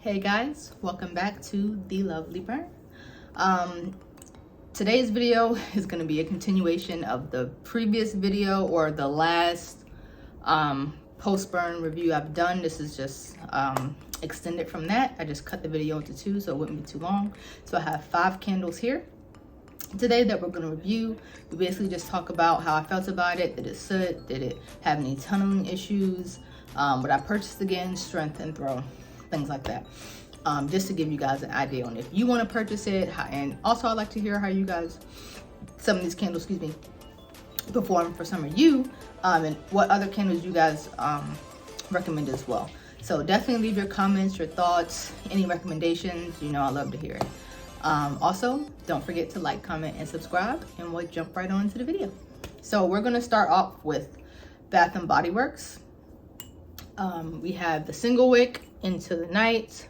Hey guys, welcome back to The Lovely Burn. Today's video is going to be a continuation of the previous video, or the last post-burn review I've done. This is just extended from that. I just cut the video into two so it wouldn't be too long. So I have 5 candles here today that we're going to review. We basically just talk about how I felt about it. Did it soot? Did it have any tunneling issues? Would I purchase again? Strength and throw, things like that. Just to give you guys an idea on if you want to purchase it. And also I'd like to hear how you guys, some of these candles, perform for some of you, and what other candles you guys recommend as well. So definitely leave your comments, your thoughts, any recommendations. You know, I love to hear it. Also, don't forget to like, comment, and subscribe, and we'll jump right on into the video. So we're going to start off with Bath & Body Works. We have the single wick Into the Night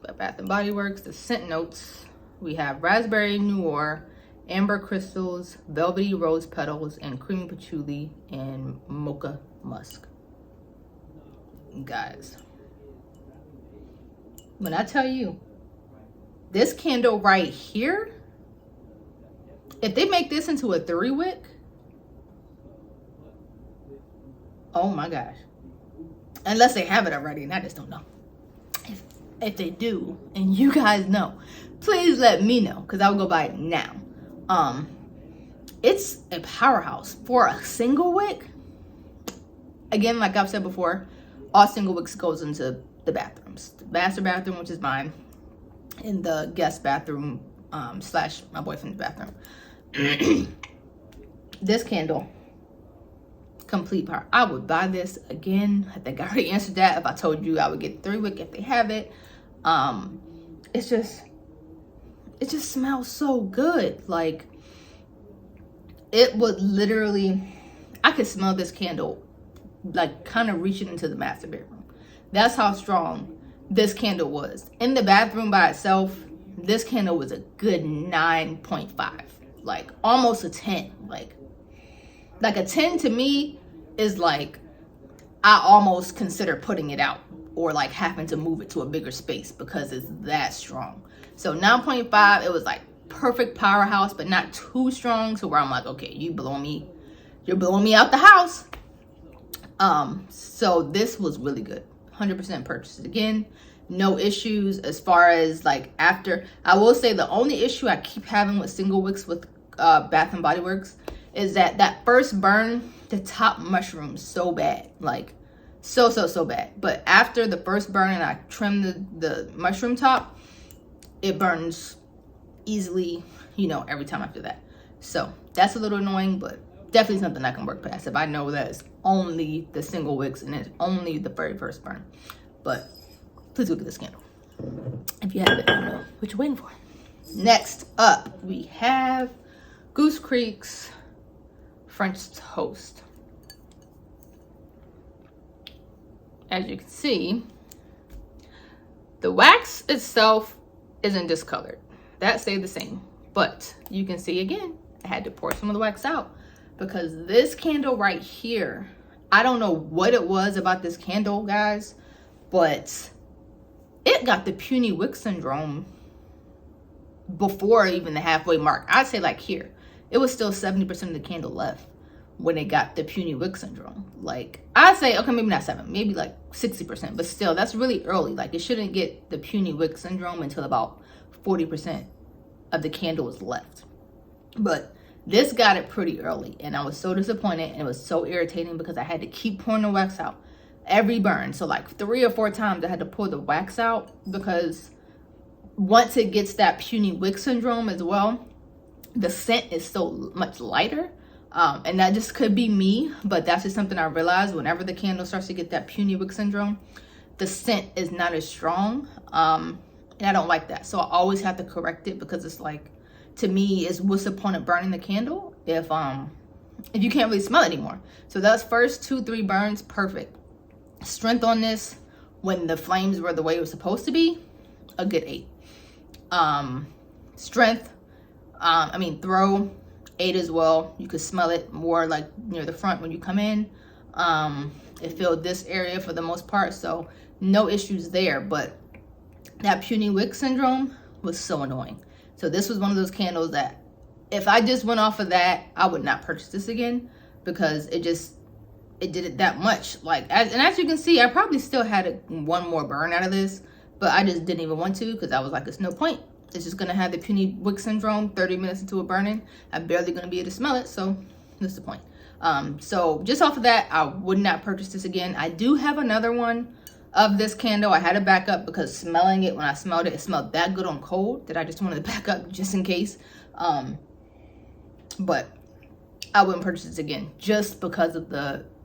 by Bath & Body Works. The scent notes, we have Raspberry Noir, Amber Crystals, Velvety Rose Petals, and Creamy Patchouli, and Mocha Musk. Guys, when I tell you, this candle right here, if they make this into a 3-wick, oh my gosh. Unless they have it already, and I just don't know. If they do, and you guys know, please let me know, because I'll go buy it now. It's a powerhouse for a single wick. Again, like I've said before, all single wicks goes into the bathrooms. The master bathroom, which is mine, in the guest bathroom slash my boyfriend's bathroom. This candle, complete power. I would buy this again. I think I already answered that. If I told you I would get 3-wick if they have it. It just smells so good. Like, it would literally, I could smell this candle like kind of reaching into the master bedroom. That's how strong this candle was. In the bathroom by itself, this candle was a good 9.5, like almost a 10. Like a 10 to me is like, I almost consider putting it out or like having to move it to a bigger space because it's that strong. So 9.5, it was like perfect powerhouse, but not too strong. So where I'm like, okay, you're blowing me out the house. So this was really good. 100% purchase it again. No issues as far as like after. I will say the only issue I keep having with single wicks with Bath & Body Works is that first burn, the top mushrooms so bad, like so bad. But after the first burn and I trim the mushroom top, it burns easily, you know, every time after that. So that's a little annoying, but definitely something I can work past if I know that it's only the single wicks and it's only the very first burn. But please look at this candle. If you have it, I don't know what you're waiting for. Next up, we have Goose Creek's French Toast. As you can see, the wax itself isn't discolored. That stayed the same. But you can see again, I had to pour some of the wax out because this candle right here, I don't know what it was about this candle, guys, but it got the puny wick syndrome before even the halfway mark. I'd say like here, it was still 70% of the candle left when it got the puny wick syndrome. Like, I'd say, okay, maybe not 7, maybe like 60%, but still, that's really early. Like, it shouldn't get the puny wick syndrome until about 40% of the candle is left. But this got it pretty early, and I was so disappointed, and it was so irritating because I had to keep pouring the wax out every burn. So like 3 or 4 times I had to pour the wax out because once it gets that puny wick syndrome as well, the scent is so much lighter. And that just could be me, but that's just something I realized whenever the candle starts to get that puny wick syndrome, the scent is not as strong. And I don't like that. So I always have to correct it because it's like, to me, is what's the point of burning the candle if you can't really smell it anymore. So those first 2-3 burns, perfect. Strength on this, when the flames were the way it was supposed to be, a good 8. Strength, throw, 8 as well. You could smell it more like near the front when you come in. It filled this area for the most part, so no issues there. But that puny wick syndrome was so annoying. So this was one of those candles that if I just went off of that, I would not purchase this again, because it did it that much. Like, as you can see, I probably still had one more burn out of this, but I just didn't even want to, because I was like, it's no point. It's just gonna have the puny wick syndrome 30 minutes into a burning. I'm barely gonna be able to smell it, so what's the point? So just off of that, I would not purchase this again. I do have another one of this candle. I had to back up because smelling it, when I smelled it, it smelled that good on cold that I just wanted to back up just in case. But I wouldn't purchase this again just because of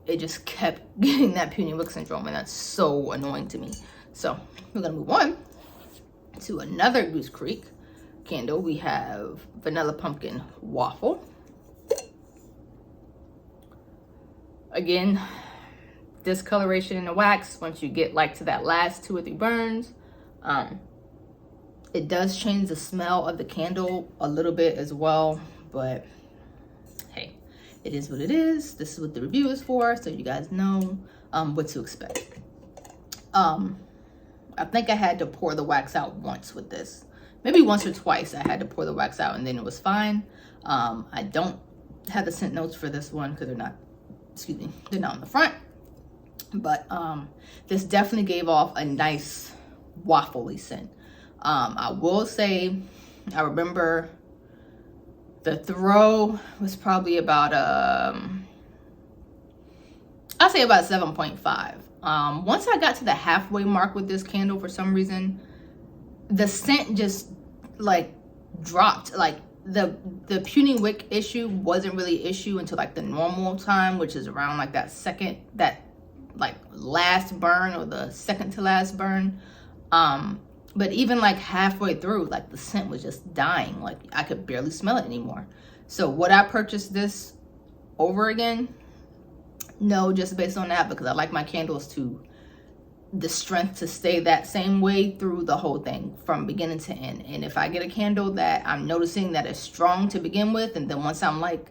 it just kept getting that puny wick syndrome, and that's so annoying to me. So we're gonna move on to another Goose Creek candle. We have Vanilla Pumpkin Waffle. Again, discoloration in the wax once you get like to that last 2 or 3 burns. It does change the smell of the candle a little bit as well, but hey, it is what it is. This is what the review is for, so you guys know what to expect. I think I had to pour the wax out once with this. Maybe once or twice I had to pour the wax out, and then it was fine. I don't have the scent notes for this one because they're not on the front. But this definitely gave off a nice waffly scent. I will say, I remember the throw was probably about I'll say about 7.5. Once I got to the halfway mark with this candle, for some reason, the scent just like dropped. Like the puny wick issue wasn't really an issue until like the normal time, which is around like that like last burn or the second to last burn. But even like halfway through, like the scent was just dying. Like I could barely smell it anymore. So would I purchase this over again? No, just based on that, because I like my candles the strength to stay that same way through the whole thing from beginning to end. And if I get a candle that I'm noticing that is strong to begin with, and then once I'm like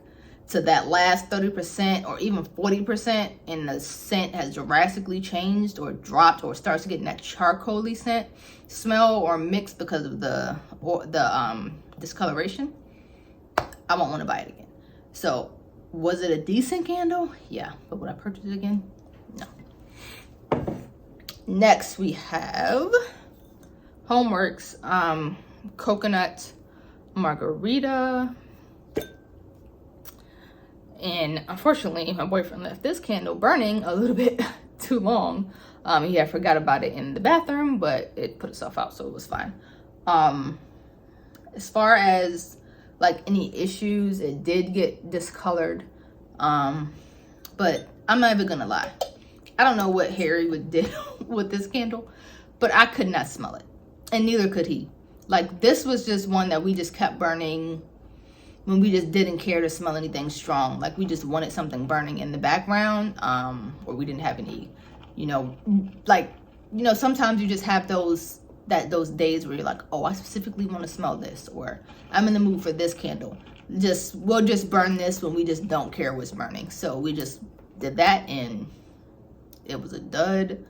to that last 30% or even 40% and the scent has drastically changed or dropped or starts getting that charcoaly scent smell or mix because of the discoloration, I won't want to buy it again. So was it a decent candle? Yeah. But would I purchase it again? No. Next we have Homeworks Coconut Margarita. And unfortunately, my boyfriend left this candle burning a little bit too long. He had forgot about it in the bathroom, but it put itself out, so it was fine. As far as like any issues, it did get discolored. But I'm not even gonna lie. I don't know what Harry would do with this candle, but I could not smell it. And neither could he. Like, this was just one that we just kept burning when we just didn't care to smell anything strong. Like, we just wanted something burning in the background, or we didn't have any, sometimes you just have those days where you're like, oh, I specifically want to smell this, or I'm in the mood for this candle. We'll just burn this when we just don't care what's burning. So we just did that, and it was a dud.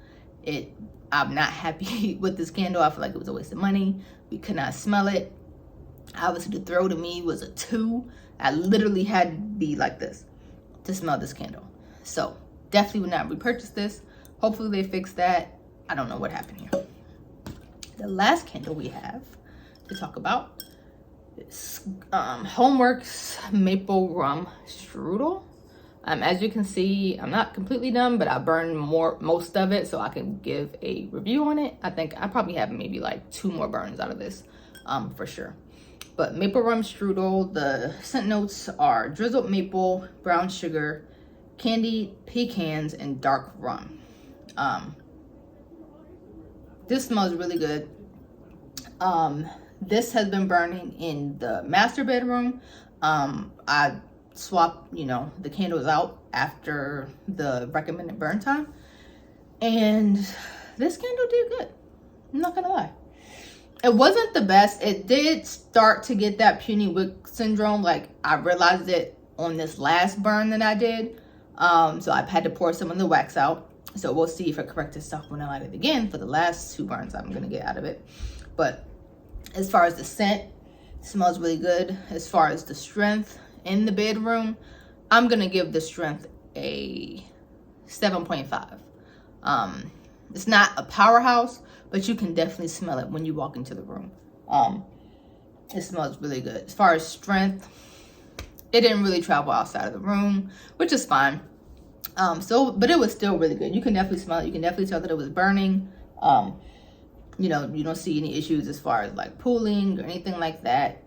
I'm not happy with this candle. I feel like it was a waste of money. We could not smell it. Obviously, the throw to me was a 2. I literally had to be like this to smell this candle. So definitely would not repurchase this. Hopefully they fix that. I don't know what happened here. The last candle we have to talk about is Homeworks Maple Rum Strudel. As you can see, I'm not completely done, but I burned most of it, so I can give a review on it. I think I probably have maybe like 2 more burns out of this, for sure. But Maple Rum Strudel, the scent notes are drizzled maple, brown sugar, candied pecans, and dark rum. This smells really good. This has been burning in the master bedroom. I swapped, the candles out after the recommended burn time, and this candle did good. I'm not gonna lie. It wasn't the best. It did start to get that puny wick syndrome. Like, I realized it on this last burn that I did. So I've had to pour some of the wax out. So we'll see if it corrects itself when I light it again for the last 2 burns I'm gonna get out of it. But as far as the scent, it smells really good. As far as the strength in the bedroom, I'm gonna give the strength a 7.5. It's not a powerhouse, but you can definitely smell it when you walk into the room. It smells really good. As far as strength, it didn't really travel outside of the room, which is fine. But it was still really good. You can definitely smell it. You can definitely tell that it was burning. You know, you don't see any issues as far as like pooling or anything like that.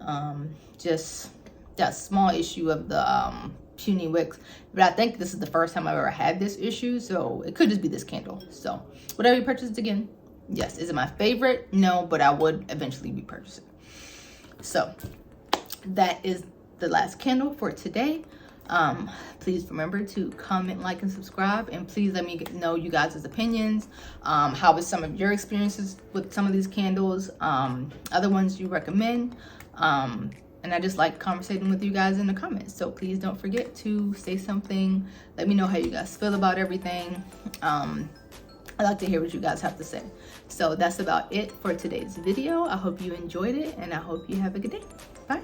Just that small issue of the puny wicks. But I think this is the first time I've ever had this issue, so it could just be this candle. So whatever you purchase, again, yes. Is it my favorite? No, but I would eventually be purchasing. So that is the last candle for today. Please remember to comment, like, and subscribe, and please let me know you guys' opinions. How was some of your experiences with some of these candles, other ones you recommend, and I just like conversating with you guys in the comments. So please don't forget to say something. Let me know how you guys feel about everything. I like to hear what you guys have to say. So that's about it for today's video. I hope you enjoyed it, and I hope you have a good day. Bye.